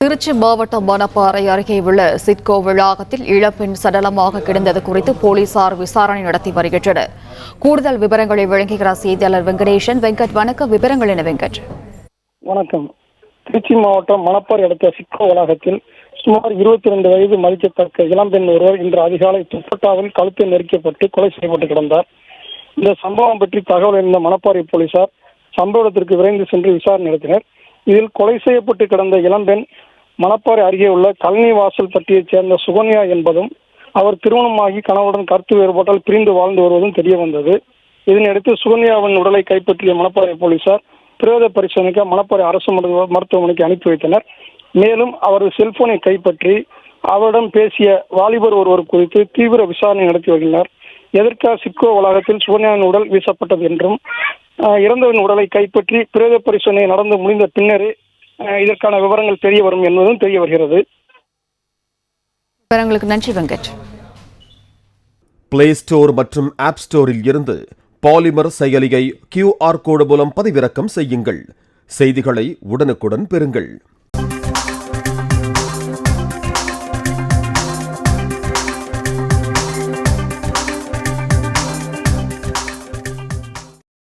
திருச்சி மாவட்டம் மணப்பாறை அருகே உள்ள சிட்கோ வளாகத்தில் இளம்பெண் சடலமாக கிடந்தது குறித்து போலீசார் விசாரணை நடத்தி வருகின்றனர். கூடுதல் விவரங்களை வழங்குகிறார் செய்தியாளர் வெங்கடேசன். வணக்கம். விவரங்கள் என்ன வெங்கட்? வணக்கம். திருச்சி மாவட்டம் மணப்பாறை அடுத்த சிட்கோ வளாகத்தில் சுமார் 22 வயது மதிக்கத்தக்க இளம்பெண் ஒருவர் இன்று அதிகாலை துப்பட்டாவில் கழுத்தை நெரிக்கப்பட்டு கொலை செய்யப்பட்டு கிடந்தார். இந்த சம்பவம் பற்றி தகவல் அறிந்த மணப்பாறை போலீசார் சம்பவ இடத்திற்கு விரைந்து சென்று விசாரணை நடத்தினர். இதில் கொலை செய்யப்பட்டு கிடந்த இளம்பெண் மணப்பாறை அருகே உள்ள கழனி வாசல் பட்டியைச் சேர்ந்த சுகன்யா என்பதும் அவர் திருமணமாகி கணவருடன் கருத்து வேறுபாட்டால் பிரிந்து வாழ்ந்து வருவதும் தெரிய வந்தது. இதனையடுத்து சுகன்யாவின் உடலை கைப்பற்றிய மணப்பாறை போலீசார் பிரேத பரிசோதனைக்கு மணப்பாறை அரசு மருத்துவமனைக்கு அனுப்பி வைத்தனர். மேலும் அவரது செல்போனை கைப்பற்றி அவரிடம் பேசிய வாலிபர் ஒருவர் குறித்து தீவிர விசாரணை நடத்தி வருகின்றனர். எதற்காக சிட்கோ வளாகத்தில் சுகன்யாவின் உடல் வீசப்பட்டது என்றும் இறந்தவரின் உடலை கைப்பற்றி பிரேத பரிசோதனை நடந்து முடிந்த பின்னரே இதற்கான விவரங்கள் தெரிய வரும் என்பதும் தெரிய வருகிறது. விவரங்களுக்கு நன்றி வெங்கட். பிளே ஸ்டோர் மற்றும் ஆப் ஸ்டோரில் இருந்து பாலிமர் செயலியை QR கோடு மூலம் பதிவிறக்கம் செய்யுங்கள். செய்திகளை உடனுக்குடன் பெறுங்கள்.